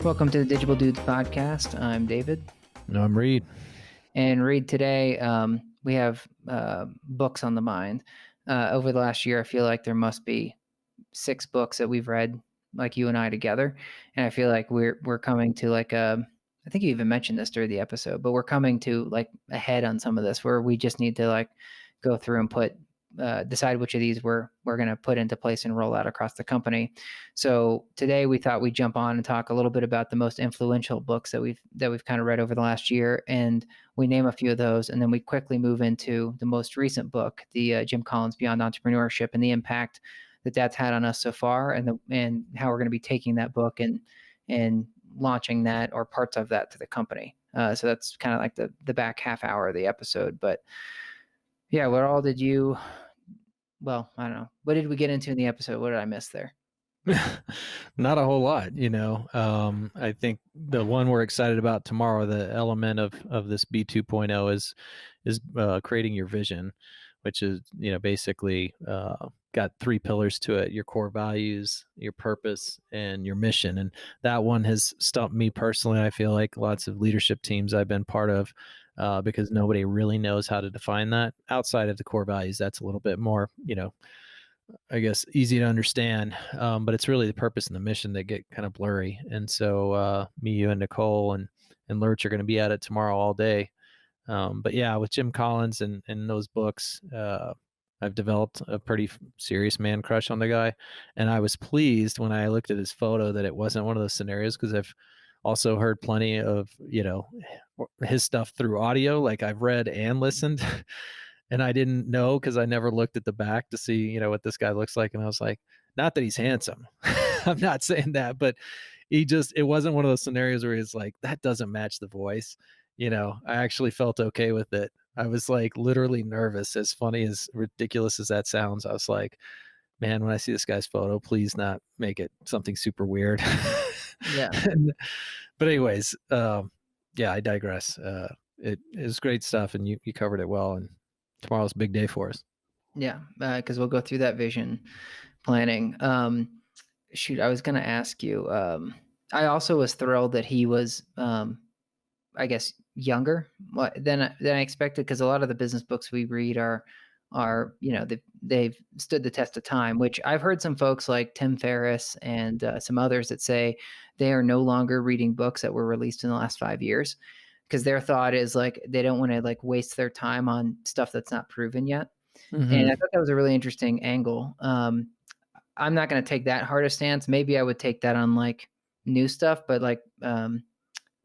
Welcome to the Digible Dudes podcast. I'm David. No, I'm Reid. And Reid, today we have books on the mind. Over the last year, I feel like there must be 6 books that we've read, like you and I together. And I feel like we're coming to like I think you even mentioned this during the episode, but we're coming to like ahead on some of this where we just need to like go through and decide which of these we're going to put into place and roll out across the company. So today we thought we'd jump on and talk a little bit about the most influential books that we've kind of read over the last year, and we name a few of those, and then we quickly move into the most recent book, the Jim Collins Beyond Entrepreneurship, and the impact that that's had on us so far, and how we're going to be taking that book and launching that or parts of that to the company. So that's kind of like the back half hour of the episode, but. Yeah, what all did you, well, I don't know. What did we get into in the episode? What did I miss there? Not a whole lot, I think the one we're excited about tomorrow, the element of this B 2.0 is creating your vision, which is, basically got 3 pillars to it: your core values, your purpose, and your mission. And that one has stumped me personally. I feel like lots of leadership teams I've been part of, because nobody really knows how to define that outside of the core values. That's a little bit more, I guess, easy to understand. But it's really the purpose and the mission that get kind of blurry. And so me, you, and Nicole and Lurch are going to be at it tomorrow all day. But yeah, with Jim Collins and those books, I've developed a pretty serious man crush on the guy. And I was pleased when I looked at his photo that it wasn't one of those scenarios, because I've also heard plenty of, his stuff through audio. Like I've read and listened and I didn't know, because I never looked at the back to see, what this guy looks like. And I was like, not that he's handsome. I'm not saying that, but it wasn't one of those scenarios where he's like, that doesn't match the voice. I actually felt okay with it. I was like literally nervous, as funny, as ridiculous as that sounds. I was like, man, when I see this guy's photo, please not make it something super weird. Yeah. But anyways, I digress. It is great stuff, and you covered it well, and tomorrow's a big day for us. Yeah, because we'll go through that vision planning. Shoot, I was going to ask you, I also was thrilled that he was, I guess, younger than I expected, because a lot of the business books we read are they've stood the test of time, which I've heard some folks like Tim Ferriss and some others that say they are no longer reading books that were released in the last 5 years, because their thought is like they don't want to like waste their time on stuff that's not proven yet. Mm-hmm. And I thought that was a really interesting angle. I'm not going to take that hard a stance. Maybe I would take that on like new stuff, but like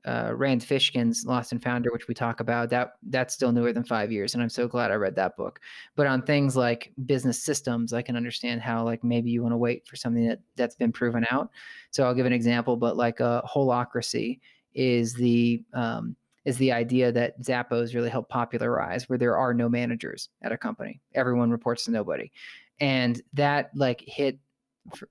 Rand Fishkin's Lost and Founder, which we talk about, that's still newer than 5 years. And I'm so glad I read that book. But on things like business systems, I can understand how like maybe you want to wait for something that's been proven out. So I'll give an example, but like a holacracy is the idea that Zappos really helped popularize, where there are no managers at a company. Everyone reports to nobody. And that like hit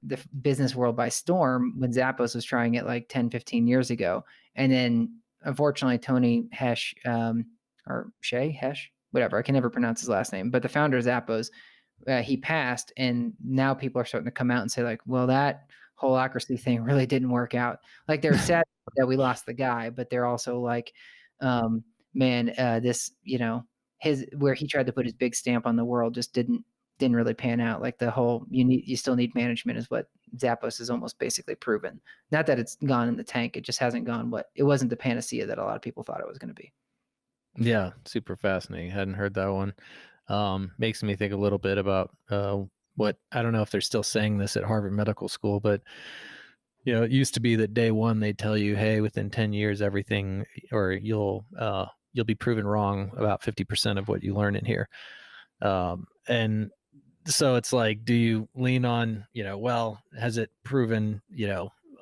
the business world by storm when Zappos was trying it like 10, 15 years ago. And then unfortunately, Tony Hesh, or Shea Hesh, whatever, I can never pronounce his last name, but the founder of Zappos, he passed. And now people are starting to come out and say like, well, that holacracy thing really didn't work out. Like they're sad that we lost the guy, but they're also like, this, where he tried to put his big stamp on the world just didn't really pan out. Like the whole, you still need management is what Zappos has almost basically proven. Not that it's gone in the tank. It just hasn't gone it wasn't the panacea that a lot of people thought it was going to be. Yeah. Super fascinating. Hadn't heard that one. Makes me think a little bit about, what, I don't know if they're still saying this at Harvard Medical School, but it used to be that day one, they'd tell you, hey, within 10 years, everything, or you'll be proven wrong about 50% of what you learn in here. And so it's like, do you lean on, well, has it proven,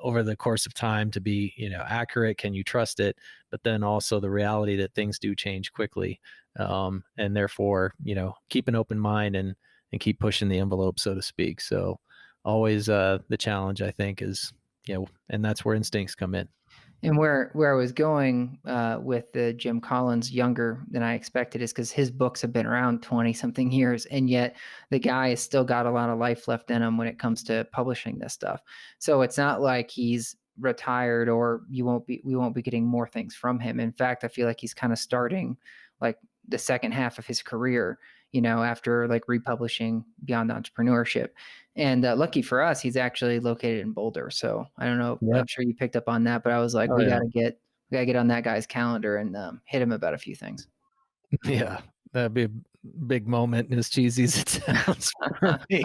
over the course of time to be, accurate? Can you trust it? But then also the reality that things do change quickly. And therefore, keep an open mind and keep pushing the envelope, so to speak. So always the challenge, I think, is, and that's where instincts come in. And where I was going with the Jim Collins younger than I expected is because his books have been around 20 something years, and yet the guy has still got a lot of life left in him when it comes to publishing this stuff. So it's not like he's retired, or we won't be getting more things from him. In fact, I feel like he's kind of starting like the second half of his career, after like republishing Beyond Entrepreneurship. And lucky for us, he's actually located in Boulder. So I don't know. Yeah. I'm sure you picked up on that, but I was like, Oh, we yeah. gotta get on that guy's calendar and hit him about a few things. Yeah. That'd be a big moment, as cheesy as it sounds for me.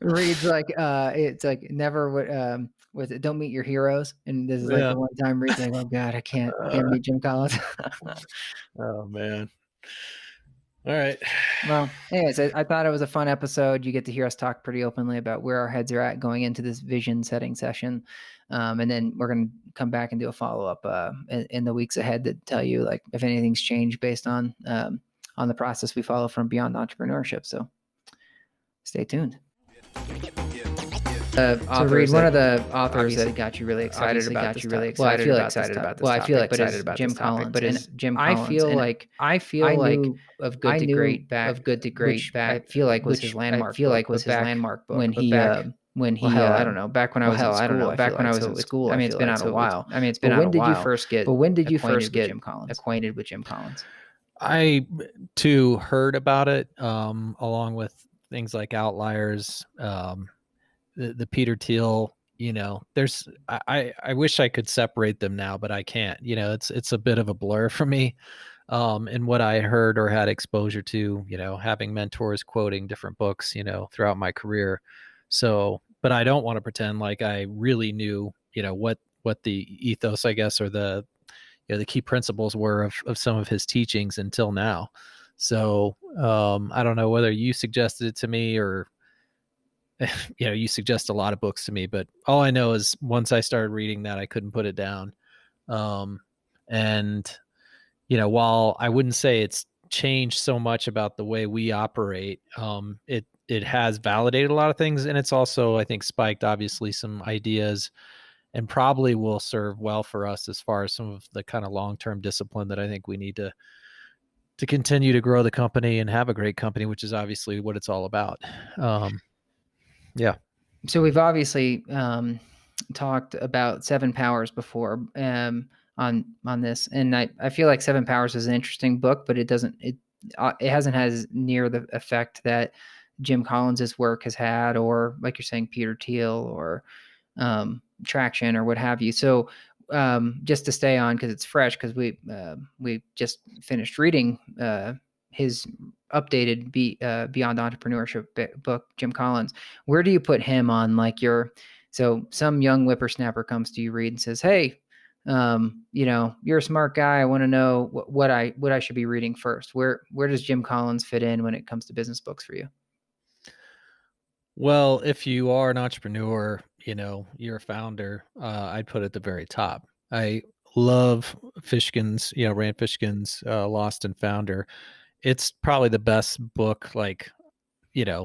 Reed's like, it's like never would was it don't meet your heroes. And this is like Yeah. the one time Reed's like, oh God, I can't Uh, meet Jim Collins. oh man. All right. Well, anyways, I thought it was a fun episode. You get to hear us talk pretty openly about where our heads are at going into this vision setting session. And then we're going to come back and do a follow-up in the weeks ahead to tell you like if anything's changed based on the process we follow from Beyond Entrepreneurship. So stay tuned. So Reid, one of the authors that got you really excited about this topic. Well, I feel excited about this topic, Jim Collins. But as Jim Collins, I feel like of Good to Great back, I feel like was his landmark. Book when he I don't know, back when I was in school. Back when I was in school. I mean, it's been out a while. When did you first get acquainted with Jim Collins? I too heard about it, along with things like Outliers, the Peter Thiel. There's I wish I could separate them now, but I can't. It's a bit of a blur for me. And what I heard or had exposure to, having mentors quoting different books, throughout my career. So, but I don't want to pretend like I really knew, what the ethos, I guess, or the key principles were of some of his teachings until now. So I don't know whether you suggested it to me or, you suggest a lot of books to me, but all I know is once I started reading that, I couldn't put it down. And, while I wouldn't say it's changed so much about the way we operate, it has validated a lot of things. And it's also, I think, spiked obviously some ideas and probably will serve well for us as far as some of the kind of long-term discipline that I think we need to continue to grow the company and have a great company, which is obviously what it's all about. Yeah. So we've obviously talked about 7 Powers before on this, and I feel like 7 Powers is an interesting book, but it hasn't had near the effect that Jim Collins's work has had, or like you're saying, Peter Thiel or Traction or what have you. So just to stay on, because it's fresh, because we just finished reading his updated Beyond Entrepreneurship book, Jim Collins. Where do you put him on like so some young whippersnapper comes to you, Reid, and says, hey, you're a smart guy. I want to know what I should be reading first. Where does Jim Collins fit in when it comes to business books for you? Well, if you are an entrepreneur, you're a founder, I'd put it at the very top. I love Fishkin's, Rand Fishkin's Lost and Founder. It's probably the best book, like,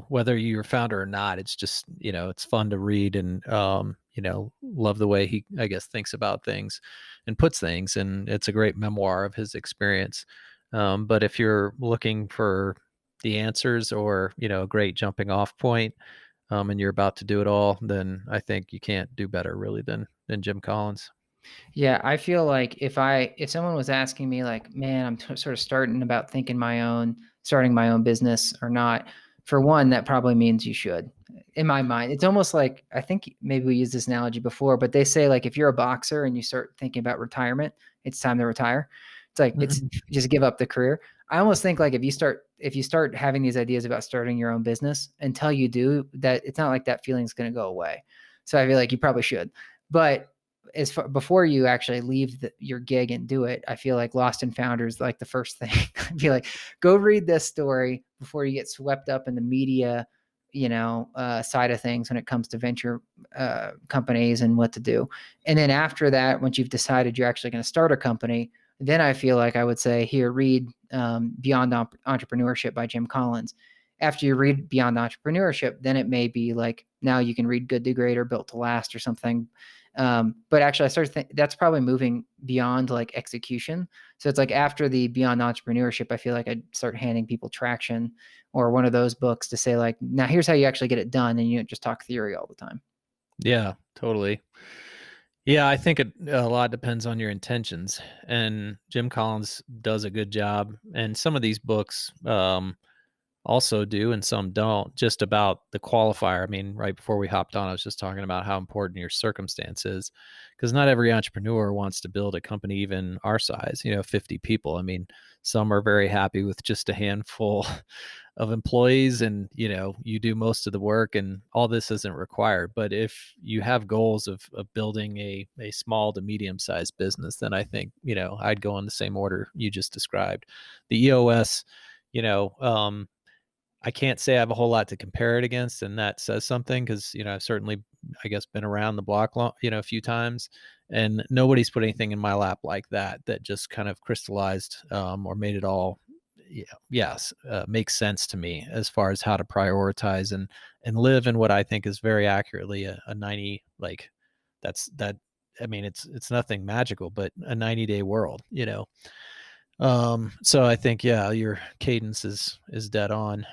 whether you're a founder or not, it's just, it's fun to read, and, love the way he, I guess, thinks about things and puts things, and it's a great memoir of his experience. But if you're looking for the answers or, a great jumping off point, and you're about to do it all, then I think you can't do better really than Jim Collins. Yeah, I feel like if someone was asking me like, man, I'm sort of starting my own business or not, for one, that probably means you should. In my mind, it's almost like, I think maybe we used this analogy before, but they say like if you're a boxer and you start thinking about retirement, it's time to retire. It's like it's just give up the career. I almost think like if you start having these ideas about starting your own business, until you do that, it's not like that feeling is going to go away. So I feel like you probably should, but before you actually leave your gig and do it, I feel like Lost and Founder is like the first thing. I'd be like, go read this story before you get swept up in the media, side of things when it comes to venture companies and what to do. And then after that, once you've decided you're actually going to start a company, then I feel like I would say, here, read Beyond Entrepreneurship by Jim Collins. After you read Beyond Entrepreneurship, then it may be like, now you can read Good to Great or Built to Last or something. But actually I started thinking that's probably moving beyond like execution. So it's like after the Beyond Entrepreneurship, I feel like I'd start handing people Traction or one of those books to say like, now here's how you actually get it done. And you don't just talk theory all the time. Yeah, totally. Yeah, I think a lot depends on your intentions, and Jim Collins does a good job. And some of these books also do, and some don't. Just about the qualifier. I mean, right before we hopped on, I was just talking about how important your circumstance is, because not every entrepreneur wants to build a company even our size. 50 people. I mean, some are very happy with just a handful of employees, and you do most of the work, and all this isn't required. But if you have goals of building a small to medium sized business, then I think I'd go in the same order you just described. The EOS, you know um I can't say I have a whole lot to compare it against, and that says something, because I've certainly, I guess, been around the block a few times, and nobody's put anything in my lap like that just kind of crystallized, or made it all, yes, makes sense to me as far as how to prioritize and live in what I think is very accurately a 90, like, that's that. I mean, it's nothing magical, but a 90-day world. So I think, yeah, your cadence is dead on.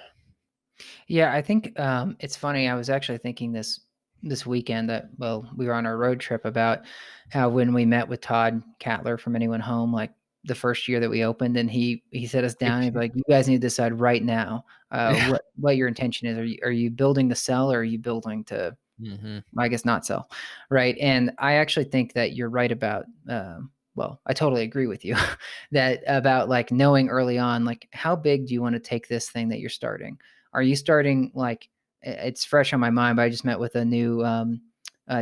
Yeah, I think it's funny. I was actually thinking this weekend that, well, we were on our road trip, about how when we met with Todd Catler from Anyone Home, like the first year that we opened, and he set us down. He'd be like, "You guys need to decide right now Yeah. what your intention is. Are you building to sell, or are you building to, Mhm. I guess, not sell?" Right? And I actually think that you're right about. Well, I totally agree with you that about like knowing early on, like how big do you want to take this thing that you're starting? Are you starting like it's fresh on my mind, but I just met with a new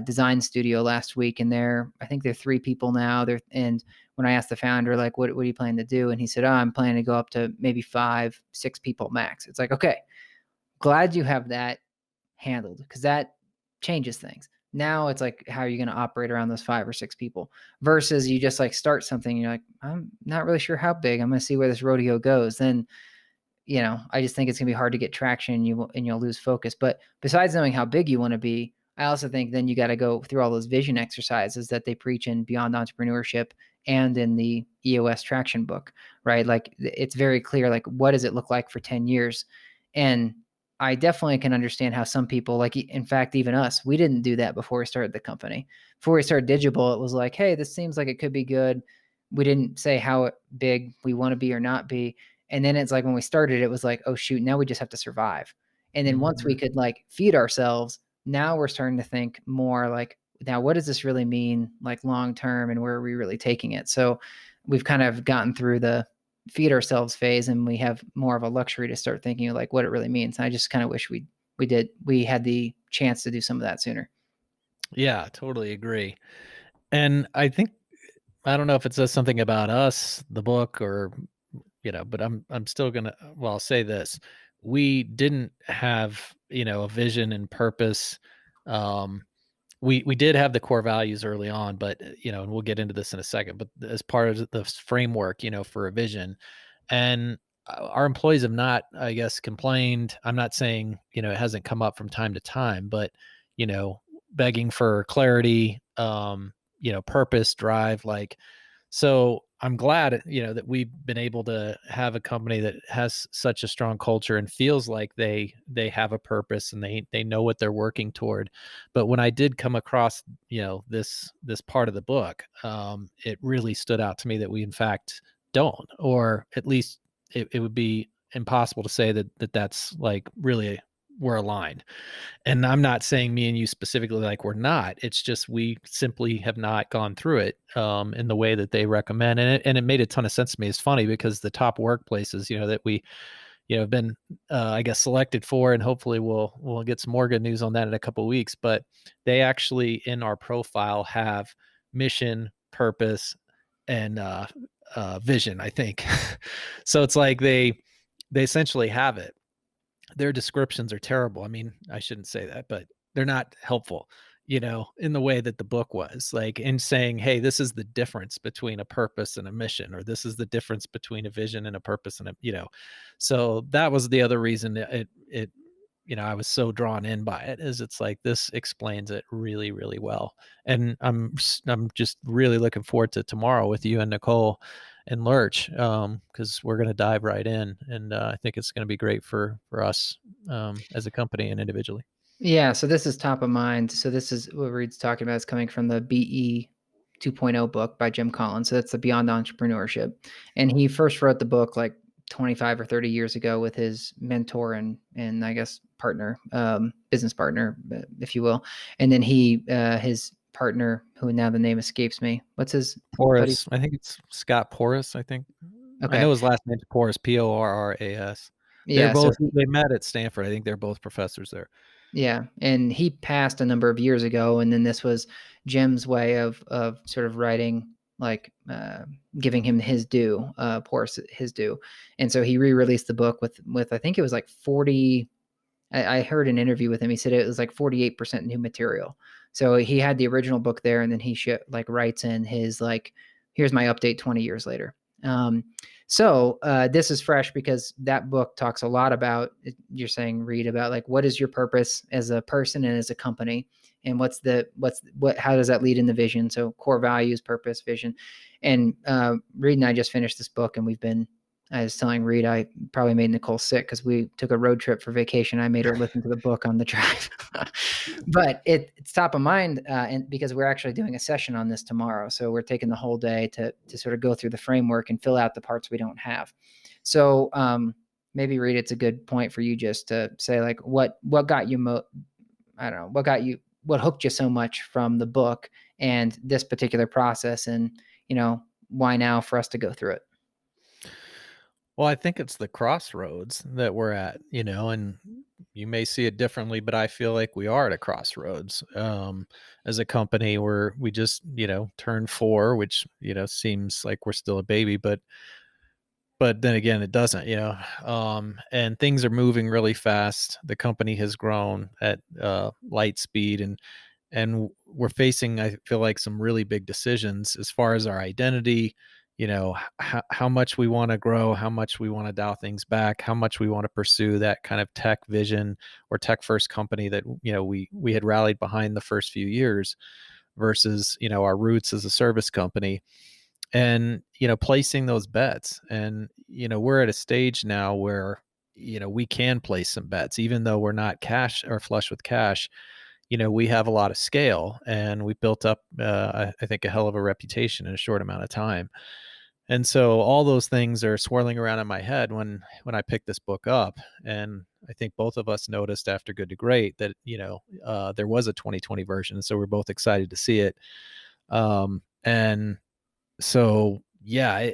design studio last week, and I think they're 3 people now. And when I asked the founder, like, what are you planning to do? And he said, "Oh, I'm planning to go up to maybe 5, 6 people max." It's like, okay, glad you have that handled, because that changes things. Now it's like, how are you going to operate around those 5 or 6 people versus you just like start something and you're like, I'm not really sure how big. I'm going to see where this rodeo goes. Then, I just think it's gonna be hard to get traction, and you'll lose focus. But besides knowing how big you want to be, I also think then you got to go through all those vision exercises that they preach in Beyond Entrepreneurship and in the EOS traction book, right? Like it's very clear, like what does it look like for 10 years? And I definitely can understand how some people, like in fact, even us, we didn't do that before we started the company. Before we started Digible, it was like, hey, this seems like it could be good. We didn't say how big we want to be or not be. And then it's like when we started, it was like, oh shoot, now we just have to survive. And then once we Mhm. could like feed ourselves, now we're starting to think more like, now what does this really mean, like long term, and where are we really taking it? So we've kind of gotten through the feed ourselves phase, and we have more of a luxury to start thinking of like what it really means. And I just kind of wish we had the chance to do some of that sooner. Yeah, totally agree. And I don't know if it says something about us, the book, or but I'm still gonna, well, I'll say this. We didn't have, a vision and purpose. Um, we did have the core values early on, but and we'll get into this in a second, but as part of the framework, for a vision. And our employees have not, I guess, complained. I'm not saying it hasn't come up from time to time, but you know begging for clarity, purpose, drive, like. So I'm glad, that we've been able to have a company that has such a strong culture and feels like they have a purpose, and they know what they're working toward. But when I did come across, this part of the book, it really stood out to me that we in fact don't, or at least it would be impossible to say that's like really we're aligned. And I'm not saying me and you specifically, like, we're not. It's just we simply have not gone through it in the way that they recommend, and it made a ton of sense to me. It's funny because the top workplaces, that we have been, I guess, selected for, and hopefully we'll get some more good news on that in a couple of weeks. But they actually in our profile have mission, purpose, and vision, I think. So it's like they essentially have it. Their descriptions are terrible. I mean, I shouldn't say that, but they're not helpful, in the way that the book was, like, in saying, hey, this is the difference between a purpose and a mission, or this is the difference between a vision and a purpose and so that was the other reason it I was so drawn in by it, is it's like this explains it really, really well. And I'm just really looking forward to tomorrow with you and Nicole and Lurch, because we're going to dive right in, and I think it's going to be great for us, as a company and individually. Yeah, so this is top of mind. So this is what Reed's talking about is coming from the BE 2.0 book by Jim Collins. So that's the Beyond Entrepreneurship. And he first wrote the book like 25 or 30 years ago with his mentor and I guess partner, business partner, if you will. And then his partner, who now the name escapes me. What's his buddy? Porras, I think it's Scott Porras, I think. I Okay. know his last name's Porras, Porras. Yeah. So They met at Stanford. I think they're both professors there. yeah, and he passed a number of years ago, and then this was Jim's way of sort of writing, like giving him his due, Porus his due, and so he re-released the book with I think it was like 40. I heard an interview with him. He said it was like 48% new material. So he had the original book there, and then he like writes in his like, here's my update 20 years later. Um, so this is fresh because that book talks a lot about, you're saying, Reed, about like what is your purpose as a person and as a company, and how does that lead in the vision? So core values, purpose, vision, and Reed and I just finished this book, and I was telling Reed I probably made Nicole sick because we took a road trip for vacation. I made her listen to the book on the drive, but it's top of mind, and because we're actually doing a session on this tomorrow, so we're taking the whole day to sort of go through the framework and fill out the parts we don't have. So maybe Reed, it's a good point for you just to say like what got you I don't know what hooked you so much from the book and this particular process, and why now for us to go through it. Well, I think it's the crossroads that we're at, and you may see it differently, but I feel like we are at a crossroads. As a company where we just, turned 4, which, seems like we're still a baby, but then again, it doesn't, and things are moving really fast. The company has grown at light speed, and we're facing, I feel like, some really big decisions as far as our identity, how much we want to grow, how much we want to dial things back, how much we want to pursue that kind of tech vision or tech first company that, we had rallied behind the first few years versus, our roots as a service company, and, placing those bets. And, we're at a stage now where, we can place some bets, even though we're not cash or flush with cash. We have a lot of scale, and we built up, I think, a hell of a reputation in a short amount of time. And so all those things are swirling around in my head when I picked this book up. And I think both of us noticed after Good to Great that, there was a 2020 version. So we're both excited to see it. And so, yeah,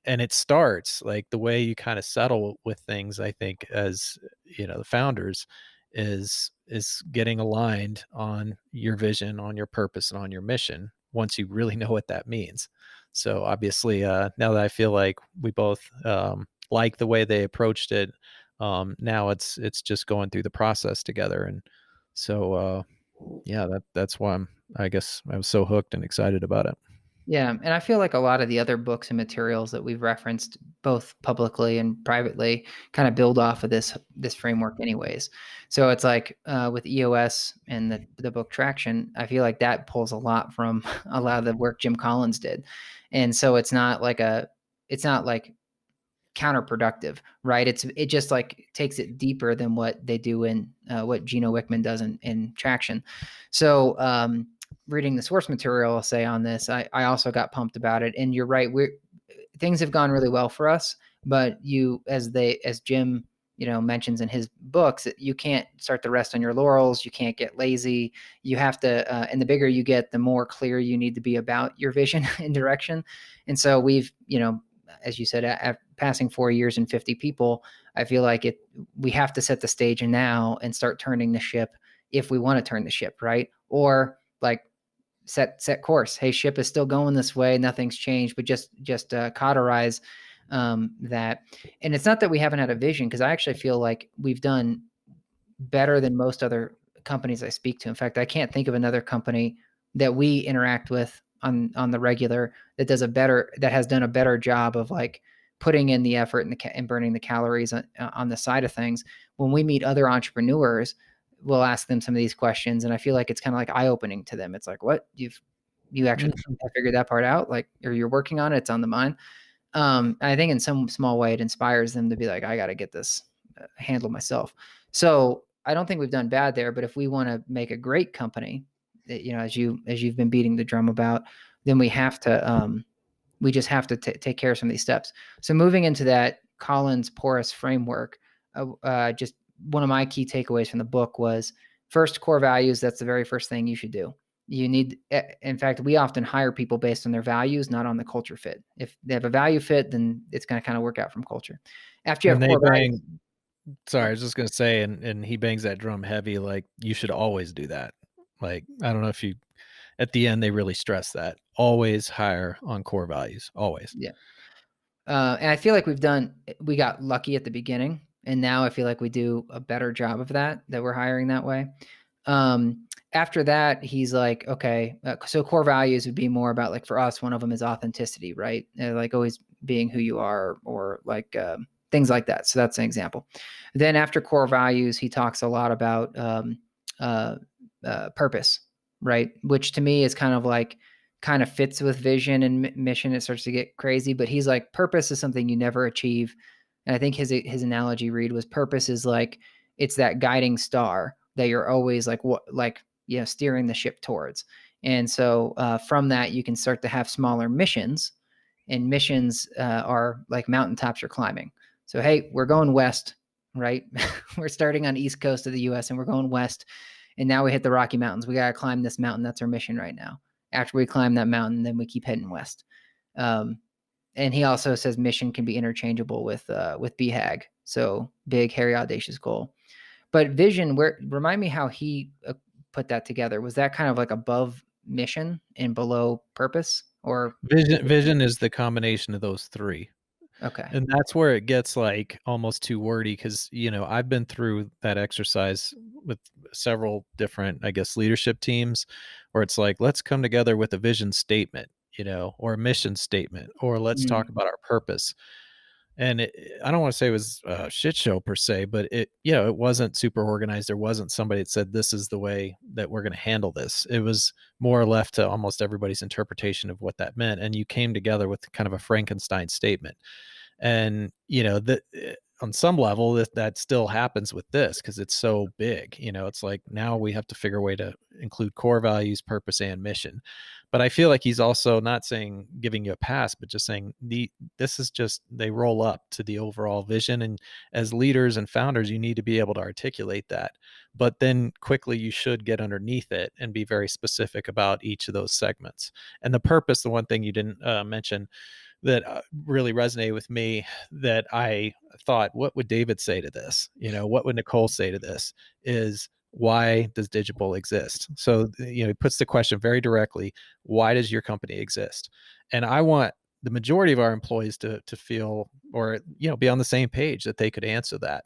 and it starts like the way you kind of settle with things, I think, as, the founders is getting aligned on your vision, on your purpose, and on your mission once you really know what that means. So obviously, now that I feel like we both like the way they approached it, now it's just going through the process together. And so, yeah, that's why I guess I was so hooked and excited about it. Yeah, and I feel like a lot of the other books and materials that we've referenced, both publicly and privately, kind of build off of this framework, anyways. So it's like with EOS and the book Traction, I feel like that pulls a lot from a lot of the work Jim Collins did, and so it's not like counterproductive, right? It just like takes it deeper than what they do in what Gino Wickman does in Traction. So reading the source material, I'll say on this, I also got pumped about it. And you're right, things have gone really well for us, but as Jim mentions in his books, you can't start to rest on your laurels. You can't get lazy. You have to, and the bigger you get, the more clear you need to be about your vision and direction. And so we've, as you said, passing 4 years and 50 people, I feel like we have to set the stage now and start turning the ship if we want to turn the ship, right? Or like set course. Hey, ship is still going this way. Nothing's changed, but just cauterize that. And it's not that we haven't had a vision, because I actually feel like we've done better than most other companies I speak to. In fact, I can't think of another company that we interact with on the regular that has done a better job of like putting in the effort and burning the calories on the side of things. When we meet other entrepreneurs, we'll ask them some of these questions, and I feel like it's kind of like eye-opening to them. It's like, what, you actually figured that part out, like, or you're working on it, it's on the mind. I think in some small way it inspires them to be like, I got to get this handled myself. So I don't think we've done bad there, but if we want to make a great company, as you've been beating the drum about, then we just have to take care of some of these steps. So moving into that Collins porous framework, just one of my key takeaways from the book was, first, core values. That's the very first thing you should do. You need, in fact, we often hire people based on their values, not on the culture fit. If they have a value fit, then it's going to kind of work out from culture. After you have And they core bang. values. Sorry, I was just gonna say, and he bangs that drum heavy. Like, you should always do that. Like, I don't know if you, at the end, they really stress that. Always hire on core values. Always. Yeah. And I feel like we got lucky at the beginning, and now I feel like we do a better job of that we're hiring that way. After that, he's like, okay, so core values would be more about, like, for us, one of them is authenticity, right? Like always being who you are, or like things like that. So that's an example. Then after core values, he talks a lot about purpose, right? Which to me is kind of fits with vision and mission. It starts to get crazy, but he's like, purpose is something you never achieve. And I think his analogy, Reid, was purpose is like, it's that guiding star that you're always steering the ship towards. And so from that, you can start to have smaller missions, and missions are like mountaintops you're climbing. So, hey, we're going west, right? We're starting on the East Coast of the US and we're going west. And now we hit the Rocky Mountains. We got to climb this mountain. That's our mission right now. After we climb that mountain, then we keep heading west. And he also says mission can be interchangeable with BHAG. So big, hairy, audacious goal. But vision, remind me how he put that together. Was that kind of like above mission and below purpose, or Vision is the combination of those three. okay? And that's where it gets like almost too wordy, because, I've been through that exercise with several different, I guess, leadership teams, where it's like, let's come together with a vision statement, or a mission statement, or let's talk about our purpose. And I don't want to say it was a shit show per se, but it wasn't super organized. There wasn't somebody that said, this is the way that we're going to handle this. It was more left to almost everybody's interpretation of what that meant. And you came together with kind of a Frankenstein statement. And, on some level that still happens with this, because it's so big. It's like, now we have to figure a way to include core values, purpose, and mission. But I feel like he's also not saying giving you a pass, but just saying this is just, they roll up to the overall vision. And as leaders and founders, you need to be able to articulate that. But then quickly you should get underneath it and be very specific about each of those segments. And the purpose, the one thing you didn't mention that really resonated with me, that I thought, what would David say to this? What would Nicole say to this? Is, why does Digible exist? So, he puts the question very directly, why does your company exist? And I want the majority of our employees to feel, or, be on the same page, that they could answer that.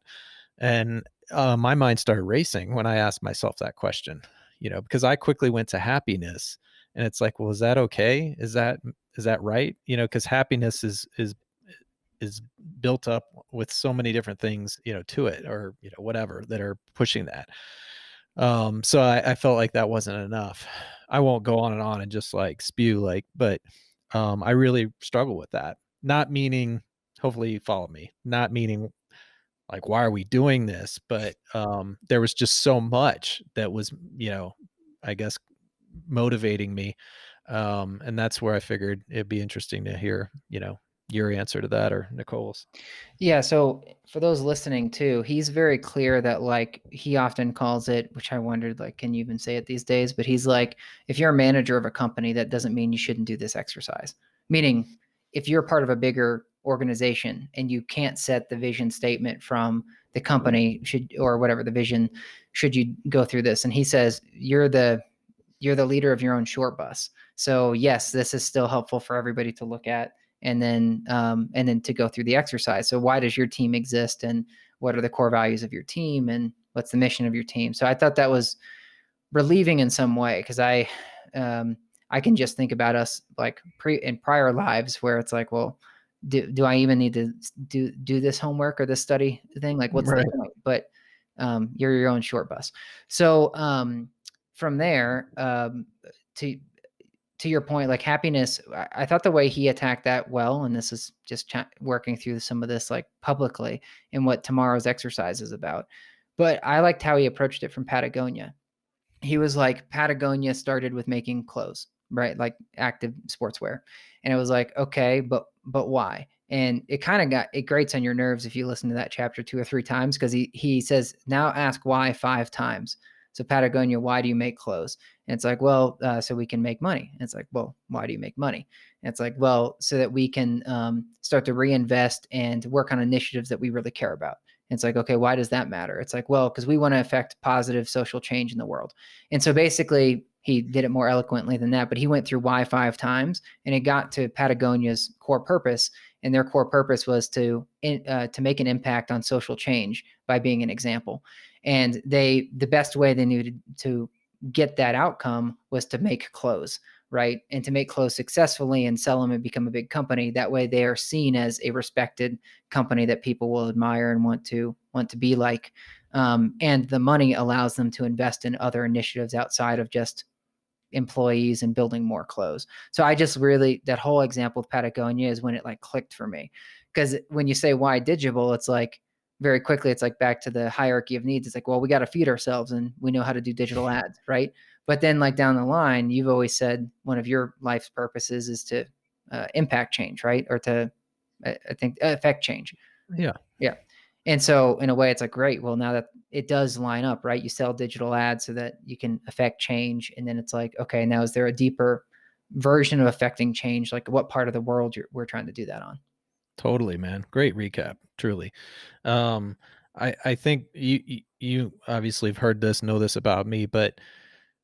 And my mind started racing when I asked myself that question, because I quickly went to happiness, and it's like, well, is that okay? Is that right? Because happiness is built up with so many different things, to it, or, whatever, that are pushing that. So I felt like that wasn't enough. I won't go on and just like spew, but I really struggle with that. Not meaning, hopefully you follow me, not meaning like, why are we doing this? But there was just so much that was, I guess, motivating me. And that's where I figured it'd be interesting to hear, your answer to that, or Nicole's. Yeah. So for those listening too, he's very clear that, like, he often calls it, which I wondered, like, can you even say it these days? But he's like, if you're a manager of a company, that doesn't mean you shouldn't do this exercise. Meaning, if you're part of a bigger organization and you can't set the vision statement from the company, or whatever the vision, should you go through this? And he says, you're the leader of your own short bus. So yes, this is still helpful for everybody to look at, and then to go through the exercise. So why does your team exist, and what are the core values of your team, and what's the mission of your team? So I thought that was relieving in some way, because I can just think about us like in prior lives, where it's like, well, do I even need to do this homework or this study thing? Like, what's Right. the point? But you're your own short bus. So from there, to your point, like happiness, I thought the way he attacked that well, and this is just working through some of this like publicly, and what tomorrow's exercise is about, But I liked how he approached it from Patagonia. He was like, Patagonia started with making clothes, right? Like active sportswear. And it was like, okay, but why? And it kind of it grates on your nerves if you listen to that chapter 2 or 3 times, because he says, now ask why 5 times. So Patagonia, why do you make clothes? And it's like, well, so we can make money. And it's like, well, why do you make money? And it's like, well, so that we can start to reinvest and work on initiatives that we really care about. And it's like, okay, why does that matter? It's like, well, because we want to affect positive social change in the world. And so basically, he did it more eloquently than that, but he went through why 5 times, and it got to Patagonia's core purpose. And their core purpose was to make an impact on social change by being an example. And the best way they knew to get that outcome was to make clothes, right? And to make clothes successfully and sell them and become a big company. That way they are seen as a respected company that people will admire and want to be like. And the money allows them to invest in other initiatives outside of just employees and building more clothes. So I just really, that whole example of Patagonia is when it like clicked for me. Because when you say why Digible, it's like very quickly, it's like back to the hierarchy of needs. It's like, well, we got to feed ourselves and we know how to do digital ads, right? But then like down the line, you've always said one of your life's purposes is to impact change, right? Or to, I think, affect change. Yeah. Yeah. And so in a way, it's like, great. Well, now that it does line up, right? You sell digital ads so that you can affect change. And then it's like, okay, now is there a deeper version of affecting change? Like what part of the world we're trying to do that on? Totally, man. Great recap, truly. I think you obviously have heard this, know this about me, but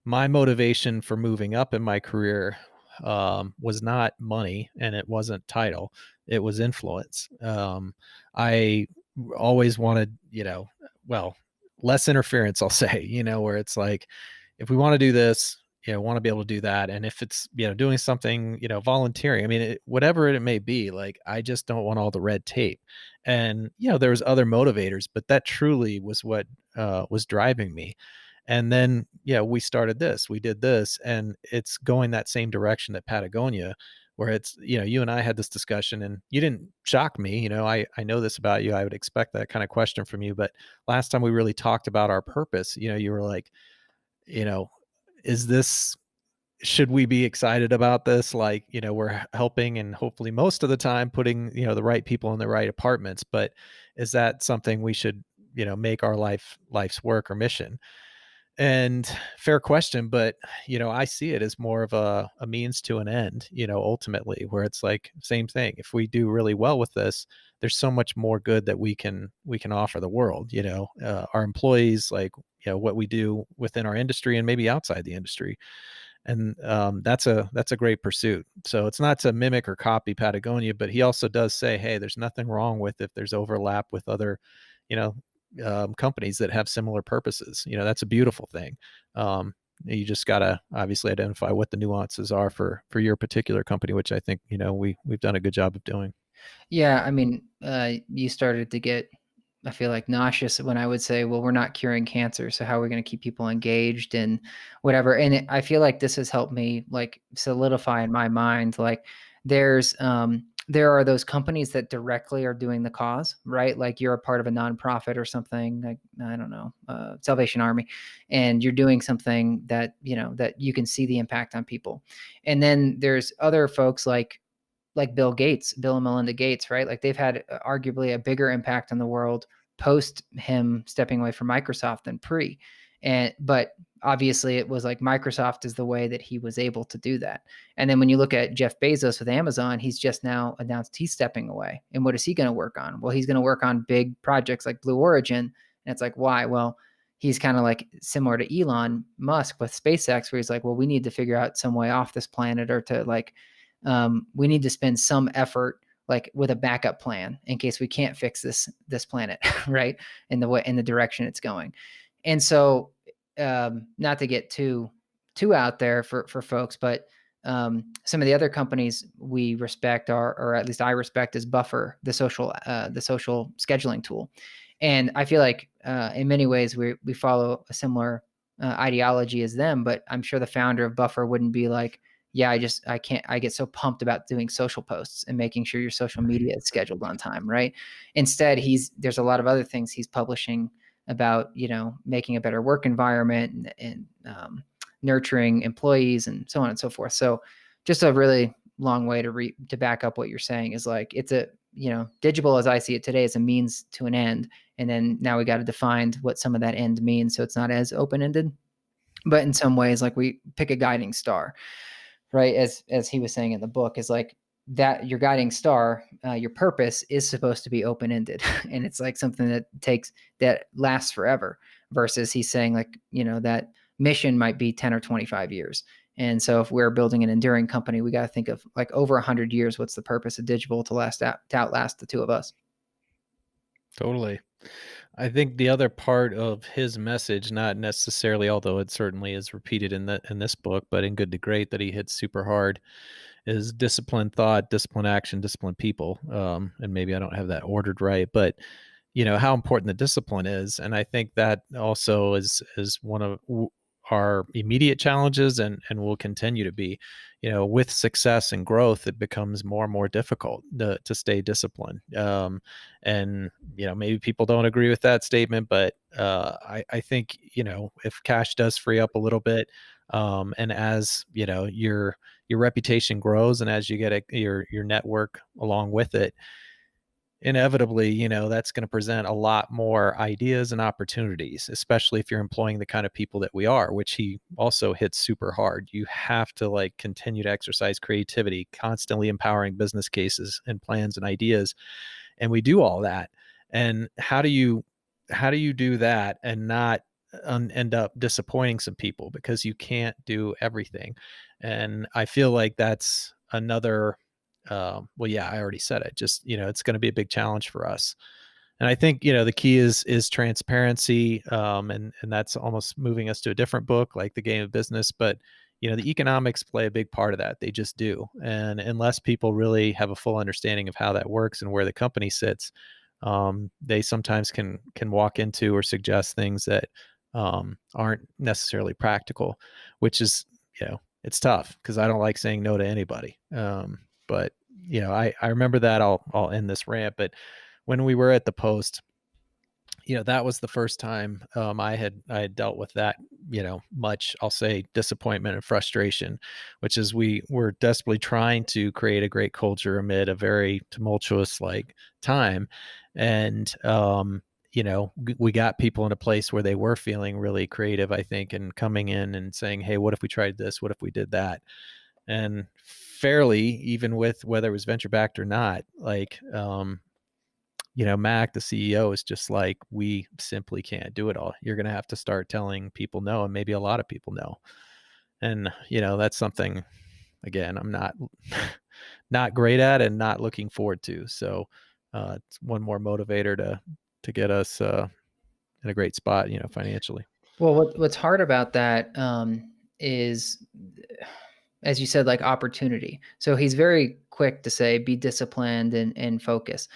my motivation for moving up in my career was not money and it wasn't title. It was influence. I always wanted, well, less interference, I'll say, where it's like, if we want to do this, want to be able to do that. And if it's, doing something, volunteering, I mean, whatever it may be, like, I just don't want all the red tape. And, there was other motivators, but that truly was what was driving me. And then, we did this, and it's going that same direction that Patagonia, where it's, you and I had this discussion and you didn't shock me. I know this about you. I would expect that kind of question from you. But last time we really talked about our purpose, you were like, you know, is this, should we be excited about this? Like, we're helping and hopefully most of the time putting, the right people in the right apartments, but is that something we should, make our life's work or mission? And fair question, but I see it as more of a means to an end, ultimately, where it's like same thing. If we do really well with this, there's so much more good that we can offer the world, our employees, like, what we do within our industry and maybe outside the industry. And that's a great pursuit. So it's not to mimic or copy Patagonia, but he also does say, hey, there's nothing wrong with if there's overlap with other, you know, companies that have similar purposes. That's a beautiful thing. You just gotta obviously identify what the nuances are for your particular company, which I think we've done a good job of doing. Yeah, I mean, you started to get, I feel like, nauseous when I would say, well, we're not curing cancer, so how are we going to keep people engaged and whatever? And I feel like this has helped me like solidify in my mind, like there are those companies that directly are doing the cause, right? Like you're a part of a nonprofit or something, like, I don't know, Salvation Army, and you're doing something that, that you can see the impact on people. And then there's other folks like Bill Gates, Bill and Melinda Gates, right? Like they've had arguably a bigger impact on the world post him stepping away from Microsoft than pre. But obviously it was like Microsoft is the way that he was able to do that. And then when you look at Jeff Bezos with Amazon, he's just now announced he's stepping away. And what is he going to work on? Well, he's going to work on big projects like Blue Origin. And it's like, why? Well, he's kind of like similar to Elon Musk with SpaceX, where he's like, well, we need to figure out some way off this planet, or to like, we need to spend some effort like with a backup plan in case we can't fix this planet, right? In the direction it's going. And so not to get too out there for folks, but some of the other companies we respect are, or at least I respect, is Buffer, the social scheduling tool. And I feel like in many ways we follow a similar ideology as them, but I'm sure the founder of Buffer wouldn't be like, yeah, I get so pumped about doing social posts and making sure your social media is scheduled on time, right? Instead, there's a lot of other things he's publishing about, making a better work environment and nurturing employees and so on and so forth. So just a really long way to back up what you're saying is like, it's a, Digible as I see it today is a means to an end. And then now we got to define what some of that end means. So it's not as open-ended, but in some ways, like we pick a guiding star, right? As he was saying in the book, is like that your guiding star, your purpose is supposed to be open-ended. And it's like something that lasts forever, versus he's saying like, that mission might be 10 or 25 years. And so if we're building an enduring company, we got to think of like over 100 years. What's the purpose of Digible to outlast the two of us? Totally. I think the other part of his message, not necessarily, although it certainly is repeated in this book, but in Good to Great that he hits super hard, is discipline thought, discipline action, discipline people. And maybe I don't have that ordered right, but how important the discipline is. And I think that also is one of our immediate challenges, and will continue to be. With success and growth, it becomes more and more difficult to stay disciplined. And maybe people don't agree with that statement, but I think if cash does free up a little bit, and as your reputation grows, and as you get your network along with it, inevitably, that's going to present a lot more ideas and opportunities, especially if you're employing the kind of people that we are, which he also hits super hard. You have to like continue to exercise creativity, constantly empowering business cases and plans and ideas. And we do all that. And how do you do that and not end up disappointing some people, because you can't do everything. And I feel like that's another well, yeah, I already said it. Just, it's going to be a big challenge for us. And I think, the key is transparency. And that's almost moving us to a different book, like The Game of Business. But, the economics play a big part of that. They just do. And unless people really have a full understanding of how that works and where the company sits, they sometimes can walk into or suggest things that aren't necessarily practical, which is, it's tough because I don't like saying no to anybody. But I remember that. I'll end this rant. But when we were at the Post, that was the first time I had dealt with that, much, I'll say, disappointment and frustration, which is we were desperately trying to create a great culture amid a very tumultuous time. And, we got people in a place where they were feeling really creative, I think, and coming in and saying, hey, what if we tried this? What if we did that? And fairly, even with whether it was venture backed or not, Mac, the CEO, is just like, we simply can't do it all. You're going to have to start telling people no, and maybe a lot of people no. And, that's something, again, I'm not great at and not looking forward to. So it's one more motivator to get us in a great spot, financially. Well, what's hard about that is, as you said, like opportunity. So he's very quick to say, be disciplined and focus.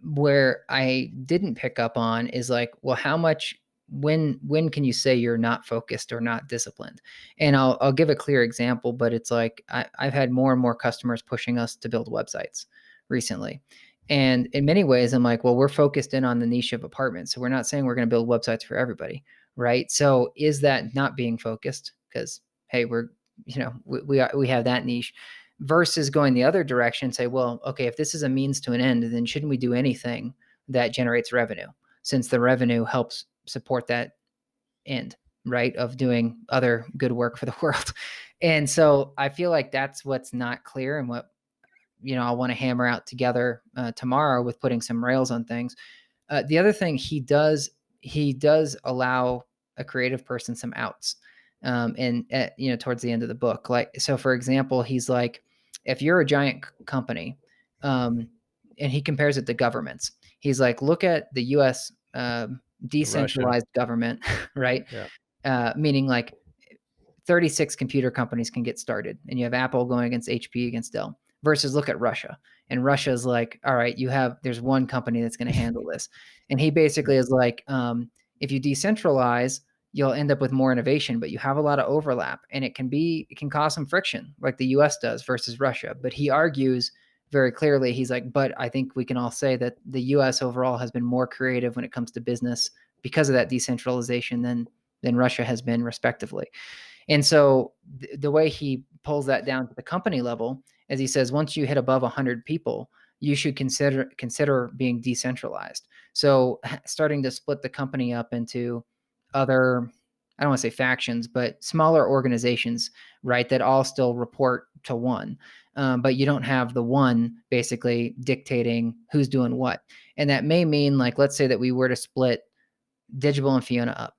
Where I didn't pick up on is like, well, how much, when can you say you're not focused or not disciplined? And I'll give a clear example, but it's like, I've had more and more customers pushing us to build websites recently. And in many ways, I'm like, well, we're focused in on the niche of apartments. So we're not saying we're going to build websites for everybody. Right. So is that not being focused? Because, hey, we have that niche, versus going the other direction and say, well, okay, if this is a means to an end, then shouldn't we do anything that generates revenue, since the revenue helps support that end, right, of doing other good work for the world. And so I feel like that's what's not clear, and what, I want to hammer out together tomorrow with putting some rails on things. The other thing he does allow a creative person some outs. And towards the end of the book, like, so for example, he's like, if you're a giant company, and he compares it to governments, he's like, look at the US decentralized government, right? Yeah. Meaning like 36 computer companies can get started, and you have Apple going against HP against Dell, versus look at Russia. And Russia's like, all right, there's one company that's going to handle this. And he basically is like, if you decentralize, you'll end up with more innovation, but you have a lot of overlap, and it can cause some friction, like the US does versus Russia. But he argues very clearly, he's like, but I think we can all say that the US overall has been more creative when it comes to business because of that decentralization than Russia has been, respectively. And so the way he pulls that down to the company level is he says, once you hit above 100 people, you should consider being decentralized. So starting to split the company up into other, I don't want to say factions, but smaller organizations, right, that all still report to one. But you don't have the one basically dictating who's doing what. And that may mean, like, let's say that we were to split Digible and Fiona up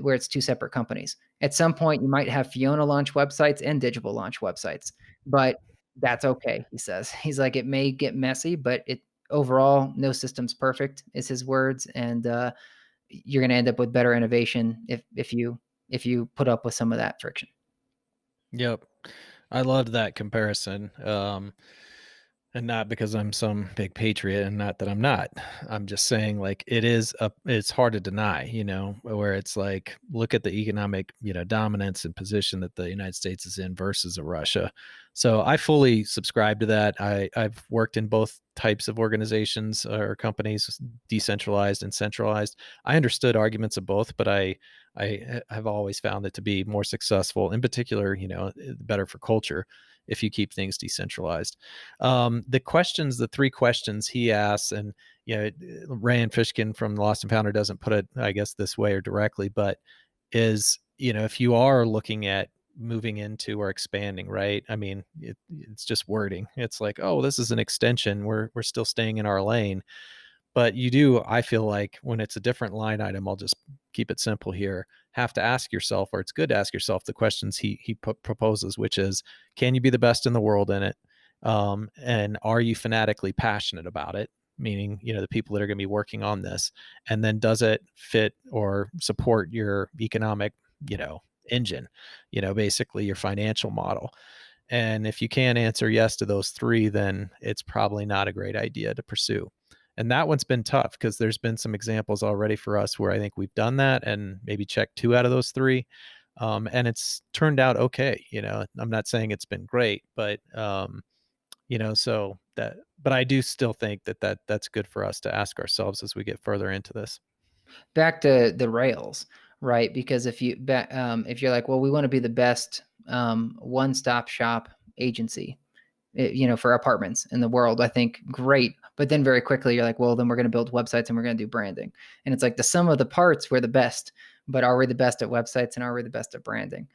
where it's two separate companies. At some point, you might have Fiona launch websites and Digible launch websites, but that's okay, he says. He's like, it may get messy, but it overall, no system's perfect, is his words, and you're going to end up with better innovation if you put up with some of that friction. Yep. I loved that comparison. And not because I'm some big patriot, and not that I'm not. I'm just saying, like, it's hard to deny, where it's like, look at the economic, dominance and position that the United States is in versus a Russia. So I fully subscribe to that. I've worked in both types of organizations or companies, decentralized and centralized. I understood arguments of both, but I have always found it to be more successful, in particular, better for culture if you keep things decentralized. The 3 questions he asks, and Rand Fishkin from the Lost and Founder doesn't put it, I guess, this way or directly, but is, if you are looking at moving into or expanding, right? I mean, it's just wording. It's like, oh, this is an extension. We're still staying in our lane. But you do, I feel like, when it's a different line item, I'll just keep it simple here, have to ask yourself, or it's good to ask yourself the questions he proposes, which is, can you be the best in the world in it? And are you fanatically passionate about it? Meaning, the people that are going to be working on this. And then does it fit or support your economic, engine, basically your financial model? And if you can't answer yes to those 3, then it's probably not a great idea to pursue. And that one's been tough because there's been some examples already for us where I think we've done that and maybe checked 2 out of those 3. And it's turned out okay. I'm not saying it's been great, but, but I do still think that's good for us to ask ourselves as we get further into this. Back to the rails, right? Because if you're like, well, we want to be the best one-stop shop agency, for apartments in the world, I think great. But then very quickly you're like, well, then we're going to build websites and we're going to do branding. And it's like the sum of the parts, we're the best, but are we the best at websites and are we the best at branding?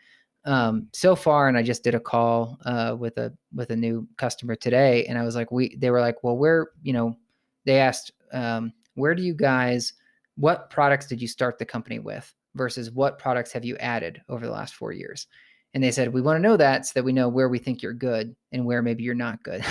So far, and I just did a call with a new customer today, and I was like, they were like, well, they asked, what products did you start the company with versus what products have you added over the last 4 years? And they said, we want to know that so that we know where we think you're good and where maybe you're not good.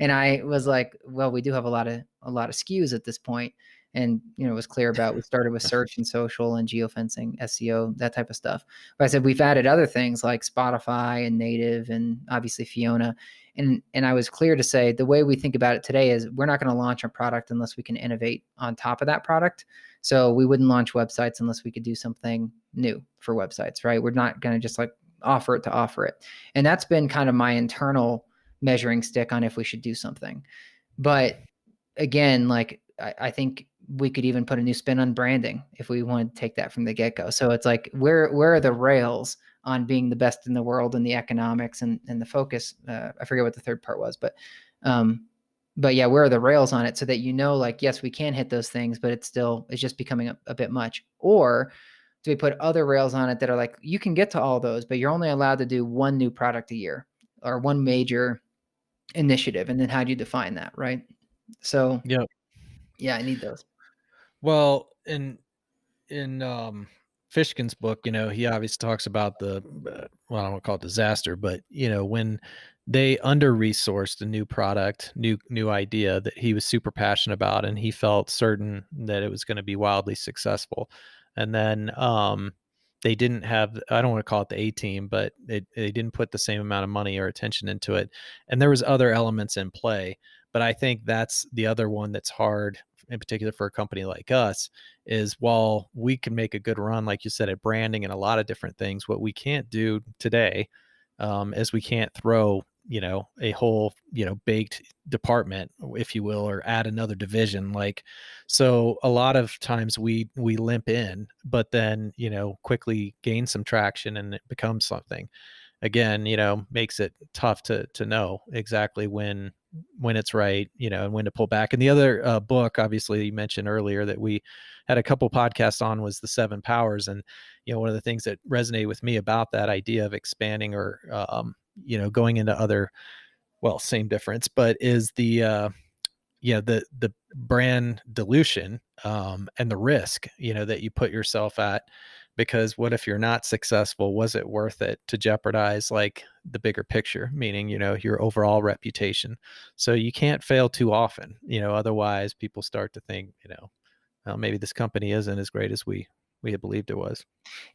And I was like, well, we do have a lot of SKUs at this point. And, it was clear about, we started with search and social and geofencing, SEO, that type of stuff. But I said, we've added other things like Spotify and native and obviously Fiona. And I was clear to say the way we think about it today is we're not going to launch a product unless we can innovate on top of that product. So we wouldn't launch websites unless we could do something new for websites, right? We're not going to just like offer it to offer it. And that's been kind of my internal measuring stick on if we should do something. But again, like I think we could even put a new spin on branding if we want to take that from the get-go. So it's like, where are the rails on being the best in the world and the economics and the focus? I forget what the third part was, but yeah, where are the rails on it so that, like, yes, we can hit those things, but it's just becoming a bit much. Or do we put other rails on it that are like, you can get to all those, but you're only allowed to do one new product a year or one major initiative? And then how do you define that? Right. So Yep. yeah, I need those. Well, in Fishkin's book, he obviously talks about I don't want to call it disaster, but when they under-resourced a new product, new idea that he was super passionate about, and he felt certain that it was going to be wildly successful. And then they didn't have, I don't want to call it the A team, but they didn't put the same amount of money or attention into it. And there was other elements in play. But I think that's the other one that's hard, in particular for a company like us, is while we can make a good run, like you said, at branding and a lot of different things, what we can't do today is we can't throw a whole, baked department, if you will, or add another division. Like, so a lot of times we limp in, but then, quickly gain some traction and it becomes something. Again, makes it tough to know exactly when it's right, and when to pull back. And the other book, obviously, you mentioned earlier that we had a couple podcasts on, was The Seven Powers. And one of the things that resonated with me about that idea of expanding, or going into other, well, same difference, but is the brand dilution, and the risk, that you put yourself at. Because what if you're not successful? Was it worth it to jeopardize like the bigger picture, meaning, your overall reputation? So you can't fail too often, otherwise people start to think, well, maybe this company isn't as great as we had believed it was.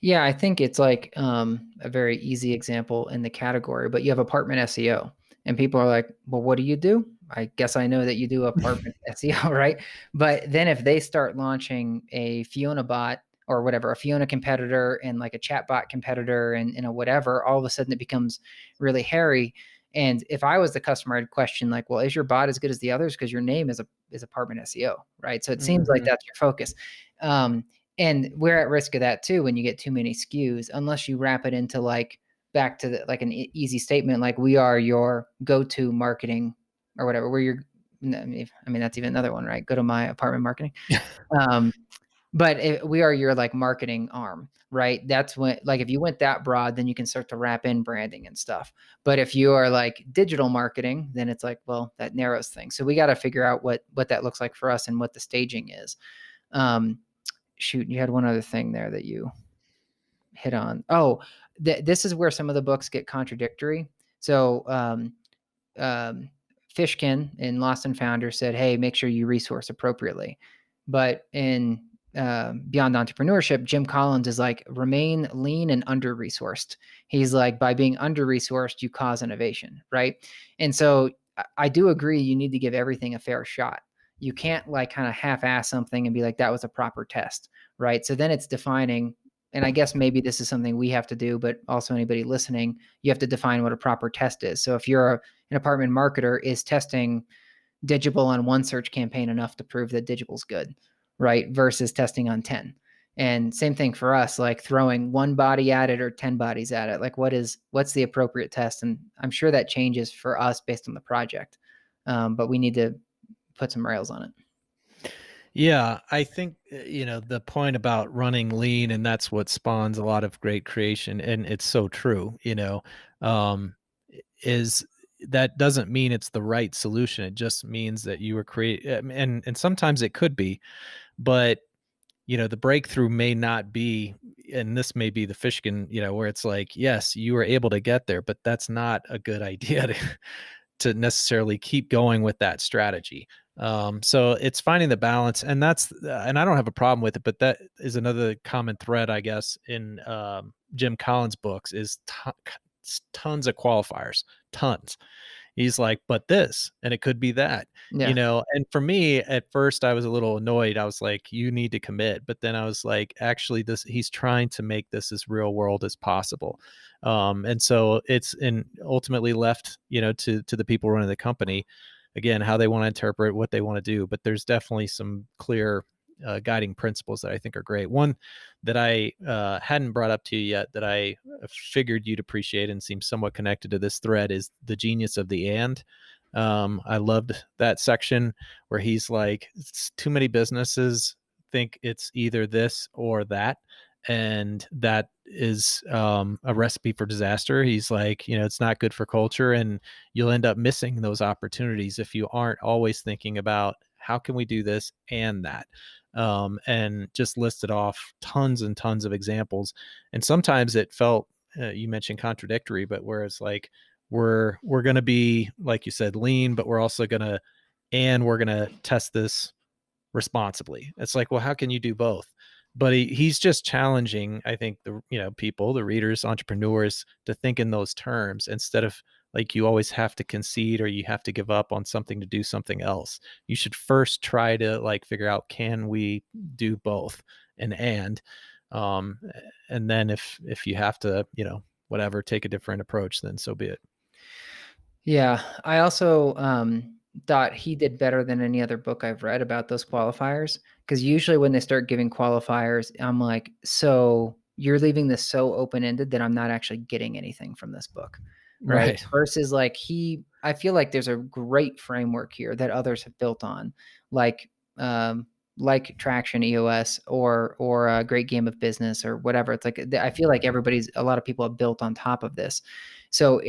Yeah, I think it's like a very easy example in the category, but you have apartment SEO, and people are like, "Well, what do you do?" I guess I know that you do apartment SEO, right? But then if they start launching a Fiona bot or whatever, a Fiona competitor and like a chatbot competitor and a whatever, all of a sudden it becomes really hairy. And if I was the customer, I'd question like, "Well, is your bot as good as the others? Because your name is apartment SEO, right?" So it seems like Mhm. that's your focus. Um, and we're at risk of that too when you get too many SKUs, unless you wrap it into like back to like an easy statement, like we are your go-to marketing or whatever. We're your, I mean, that's even another one, right? Go to my apartment marketing. Um, but we are your like marketing arm, right? That's when, like, if you went that broad, then you can start to wrap in branding and stuff. But if you are like digital marketing, then it's like, well, that narrows things. So we got to figure out what that looks like for us and what the staging is. Um, Shoot, you had one other thing there that you hit on. Oh, this is where some of the books get contradictory. So, um, Fishkin in Lost and Founder said, "Hey, make sure you resource appropriately." But in Beyond Entrepreneurship, Jim Collins is like, remain lean and under resourced. He's like, by being under resourced, you cause innovation, right? And so I do agree, you need to give everything a fair shot. You can't like kind of half ass something and be like, that was a proper test, right? So then it's defining, and I guess maybe this is something we have to do, but also anybody listening, you have to define what a proper test is. So if you're an apartment marketer, is testing Digible on one search campaign enough to prove that Digible's good, right? Versus testing on 10. And same thing for us, like throwing one body at it or 10 bodies at it. Like what's the appropriate test? And I'm sure that changes for us based on the project. But we need to put some rails on it. Yeah, I think, the point about running lean, and that's what spawns a lot of great creation, and it's so true, um, is that doesn't mean it's the right solution. It just means that you were and sometimes it could be, but the breakthrough may not be, and this may be the Fishkin, where it's like, yes, you were able to get there, but that's not a good idea to necessarily keep going with that strategy. So it's finding the balance, and and I don't have a problem with it, but that is another common thread, I guess, in Jim Collins' books is tons of qualifiers, tons. He's like, but this, and it could be that, Yeah. and for me, at first I was a little annoyed. I was like, you need to commit. But then I was like, actually, he's trying to make this as real world as possible. And so it's ultimately left, to the people running the company, again, how they want to interpret what they want to do. But there's definitely some clear guiding principles that I think are great. One that I hadn't brought up to you yet, that I figured you'd appreciate and seems somewhat connected to this thread, is the genius of the and. I loved that section where he's like, too many businesses think it's either this or that. And that is a recipe for disaster. He's like, it's not good for culture, and you'll end up missing those opportunities if you aren't always thinking about how can we do this and that. And just listed off tons and tons of examples. And sometimes it felt, you mentioned contradictory, but whereas like we're going to be, like you said, lean, but we're also going to, and we're going to test this responsibly. It's like, well, how can you do both? But he's just challenging, I think, the people, the readers, entrepreneurs, to think in those terms instead of like you always have to concede or you have to give up on something to do something else. You should first try to like figure out, can we do both, and um then if you have to, whatever, take a different approach, then so be it. Yeah. I also thought he did better than any other book I've read about those qualifiers. Because usually when they start giving qualifiers, I'm like, so you're leaving this so open ended that I'm not actually getting anything from this book. Right. Right. Versus like I feel like there's a great framework here that others have built on, like, like Traction EOS or a Great Game of Business or whatever. It's like, I feel like a lot of people have built on top of this. So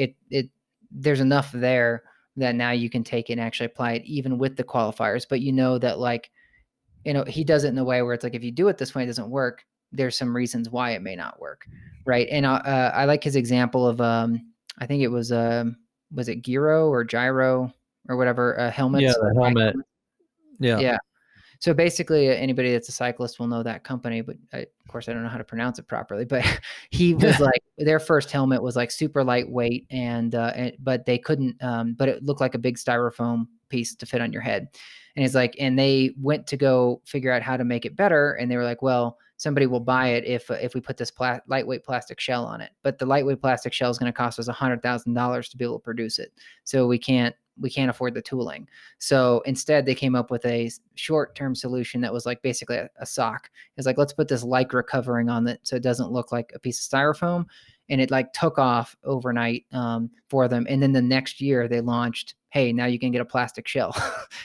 there's enough there that now you can take it and actually apply it even with the qualifiers. But you know that, like, he does it in a way where it's like, if you do it this way, it doesn't work. There's some reasons why it may not work. Right. And I like his example of, I think it was it Gyro or whatever, Yeah, helmets, the bike helmet. helmets. Yeah. Yeah. So basically, anybody that's a cyclist will know that company, but of course, I don't know how to pronounce it properly. But he was like, their first helmet was like super lightweight, but they couldn't, but it looked like a big styrofoam piece to fit on your head. And he's like, and they went to go figure out how to make it better, and they were like, well, somebody will buy it if we put this lightweight plastic shell on it. But the lightweight plastic shell is going to cost us $100,000 to be able to produce it, so we can't afford the tooling. So instead, they came up with a short-term solution that was like basically a sock. It's like, let's put this Lycra covering on it so it doesn't look like a piece of styrofoam. And it like took off overnight for them. And then the next year they launched, hey, now you can get a plastic shell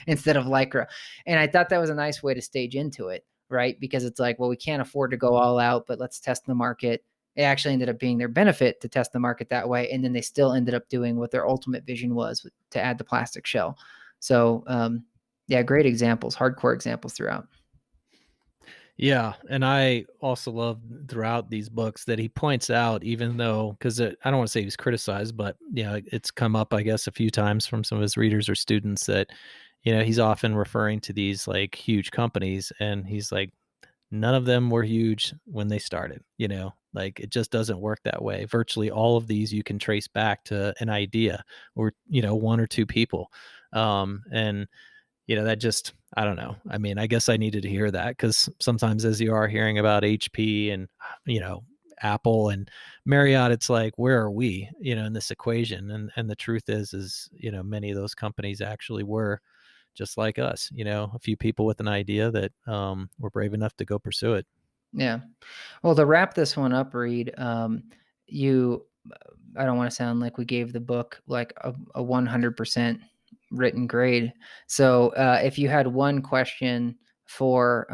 instead of Lycra. And I thought that was a nice way to stage into it, right? Because it's like, well, we can't afford to go all out, but let's test the market. It actually ended up being their benefit to test the market that way. And then they still ended up doing what their ultimate vision was, to add the plastic shell. So, yeah, great examples, hardcore examples throughout. Yeah, and I also love throughout these books that he points out, even though, because I don't want to say he's criticized, but it's come up, I guess, a few times from some of his readers or students that, he's often referring to these like huge companies, and he's like, none of them were huge when they started. Like it just doesn't work that way. Virtually all of these you can trace back to an idea or one or two people, and that just, I don't know. I mean, I guess I needed to hear that because sometimes as you are hearing about HP and, Apple and Marriott, it's like, where are we, in this equation? And the truth is, many of those companies actually were just like us, a few people with an idea that were brave enough to go pursue it. Yeah. Well, to wrap this one up, Reed, you, I don't want to sound like we gave the book like a 100% written grade. So, if you had one question for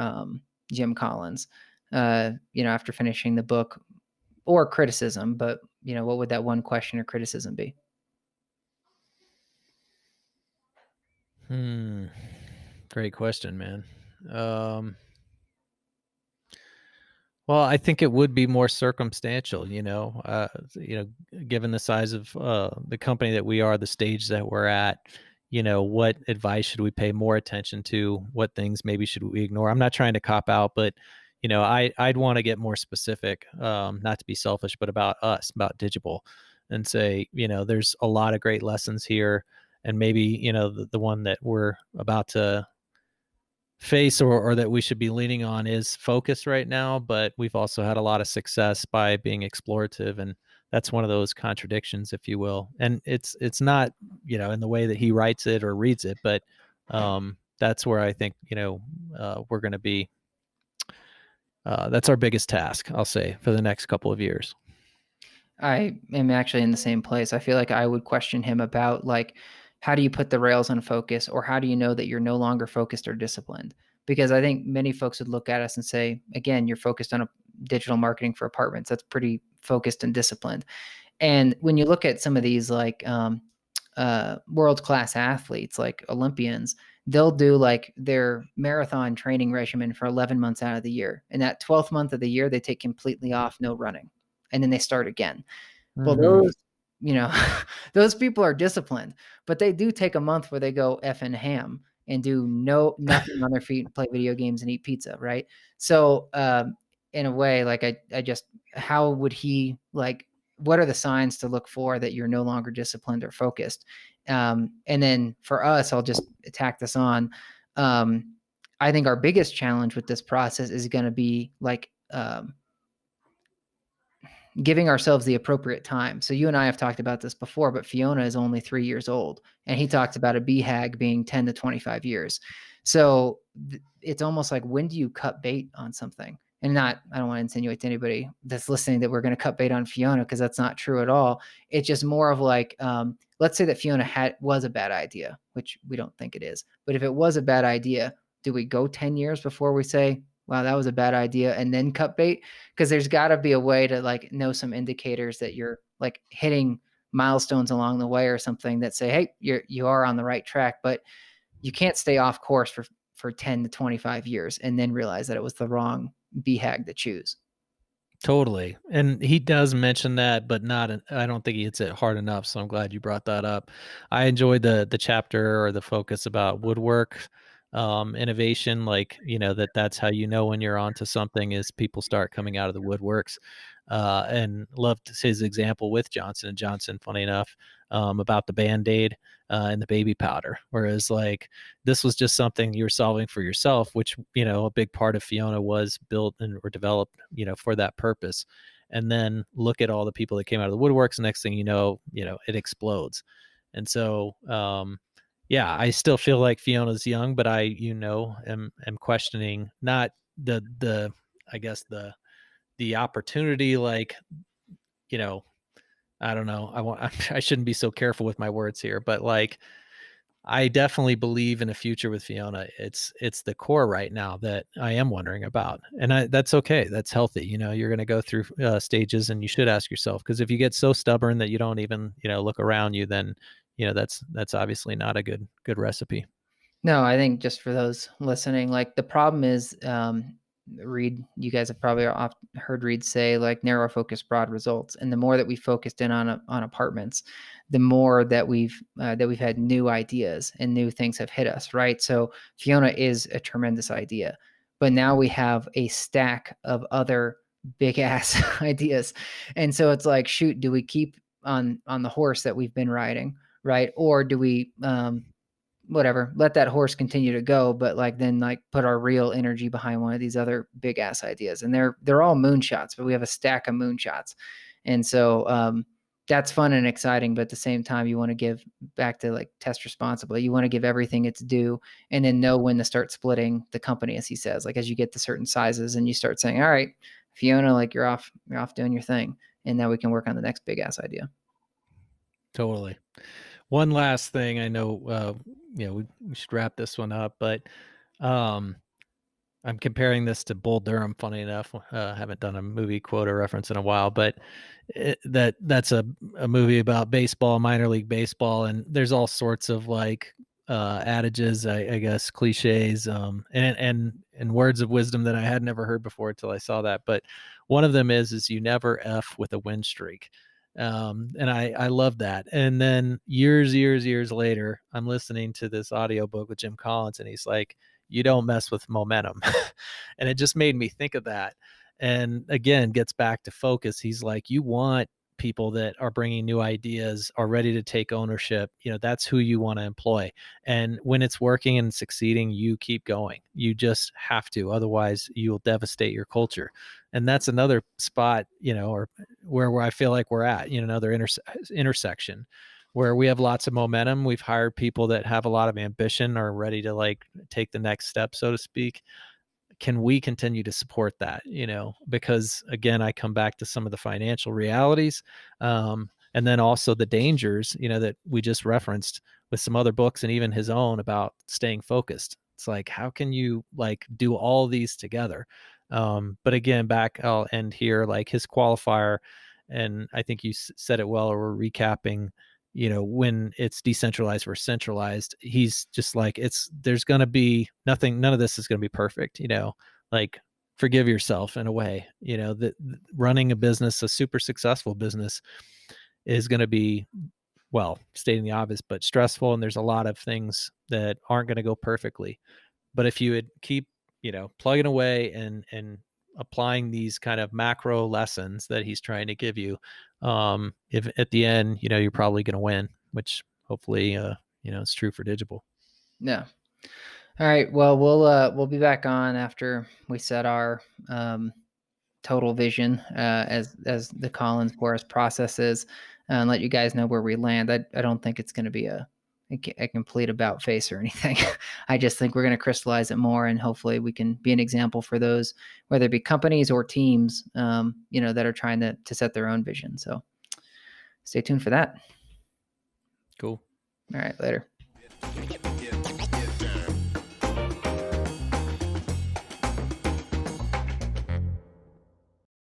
Jim Collins, after finishing the book, or criticism, but what would that one question or criticism be? Great question, man. Well, I think it would be more circumstantial, given the size of the company that we are, the stage that we're at, what advice should we pay more attention to? What things maybe should we ignore? I'm not trying to cop out, but I'd want to get more specific, not to be selfish, but about us, about Digible, and say, there's a lot of great lessons here, and maybe the one that we're about to face or that we should be leaning on is focus right now, but we've also had a lot of success by being explorative, and that's one of those contradictions, if you will. And it's not in the way that he writes it or reads it, but that's where I think we're going to be. That's our biggest task, I'll say, for the next couple of years. I am actually in the same place. I feel like I would question him about, like, how do you put the rails on focus, or how do you know that you're no longer focused or disciplined? Because I think many folks would look at us and say, again, you're focused on a digital marketing for apartments. That's pretty focused and disciplined. And when you look at some of these like world-class athletes, like Olympians, they'll do like their marathon training regimen for 11 months out of the year. And that 12th month of the year, they take completely off, no running. And then they start again. Well, Mm-hmm. you know, those people are disciplined, but they do take a month where they go effing ham and do nothing on their feet and play video games and eat pizza, right? So, in a way, like I just, how would he like? What are the signs to look for that you're no longer disciplined or focused? And then for us, I'll just attack this on. I think our biggest challenge with this process is going to be like giving ourselves the appropriate time. So you and I have talked about this before, but Fiona is only 3 years old, and he talked about a BHAG being 10 to 25 years. So it's almost like, when do you cut bait on something? And I don't want to insinuate to anybody that's listening that we're going to cut bait on Fiona, because that's not true at all. It's just more of like, let's say that Fiona was a bad idea, which we don't think it is. But if it was a bad idea, do we go 10 years before we say, wow, that was a bad idea, and then cut bait? Because there's got to be a way to like know some indicators that you're like hitting milestones along the way or something that say, hey, you are on the right track. But you can't stay off course for 10 to 25 years and then realize that it was the wrong BHAG to choose. Totally. And he does mention that, but I don't think he hits it hard enough. So I'm glad you brought that up. I enjoyed the chapter or the focus about woodwork, innovation, like, that's how you know when you're onto something is people start coming out of the woodworks. And loved his example with Johnson & Johnson, funny enough, about the Band-Aid and the baby powder. Whereas like this was just something you were solving for yourself, which, a big part of Fiona was built or developed, for that purpose. And then look at all the people that came out of the woodworks. Next thing you know, it explodes. And so, yeah, I still feel like Fiona's young, but I, am questioning not I guess the opportunity, like, I don't know. I shouldn't be so careful with my words here, but like, I definitely believe in a future with Fiona. It's the core right now that I am wondering about, and that's okay. That's healthy. You're going to go through stages, and you should ask yourself, because if you get so stubborn that you don't even look around you, then that's obviously not a good recipe. No, I think just for those listening, like the problem is, Reid, you guys have probably heard Reid say like narrow focus, broad results. And the more that we focused in on apartments, the more that we've had new ideas and new things have hit us. Right. So Fiona is a tremendous idea, but now we have a stack of other big ass ideas. And so it's like, shoot, do we keep on the horse that we've been riding? Right. Or do we, whatever, let that horse continue to go, but like then like put our real energy behind one of these other big ass ideas. And they're all moonshots, but we have a stack of moonshots. And so that's fun and exciting, but at the same time you want to give back to like test responsibly. You want to give everything its due, and then know when to start splitting the company, as he says, like as you get to certain sizes and you start saying, all right, Fiona, like you're off doing your thing, and now we can work on the next big ass idea. Totally. One last thing, I know, we should wrap this one up, but um, I'm comparing this to Bull Durham. Funny enough, haven't done a movie quote or reference in a while, but that's a movie about baseball, minor league baseball, and there's all sorts of like adages, I guess, cliches, and words of wisdom that I had never heard before until I saw that. But one of them is you never F with a win streak. And I love that. And then years later, I'm listening to this audiobook with Jim Collins, and he's like, you don't mess with momentum. And it just made me think of that. And again, gets back to focus. He's like, you want people that are bringing new ideas, are ready to take ownership. That's who you want to employ. And when it's working and succeeding, you keep going. You just have to, otherwise you'll devastate your culture. And that's another spot, or where I feel like we're at, another intersection where we have lots of momentum. We've hired people that have a lot of ambition, are ready to like take the next step, so to speak. Can we continue to support that? Because again, I come back to some of the financial realities, and then also the dangers, that we just referenced with some other books and even his own about staying focused. It's like, how can you like do all these together? But again, I'll end here, like his qualifier, and I think you said it well, or we're recapping, when it's decentralized versus centralized, he's just like, there's going to be none of this is going to be perfect, like forgive yourself in a way, that running a business, a super successful business, is going to be, well, stating the obvious, but stressful. And there's a lot of things that aren't going to go perfectly. But if you would keep, plugging away and applying these kind of macro lessons that he's trying to give you, if at the end, you're probably going to win, which hopefully, it's true for Digible. Yeah. All right. Well, we'll be back on after we set our total vision as the Collins Forest process is, and let you guys know where we land. I don't think it's going to be a complete about face or anything. I just think we're going to crystallize it more, and hopefully we can be an example for those, whether it be companies or teams, that are trying to set their own vision. So stay tuned for that. Cool. All right, later.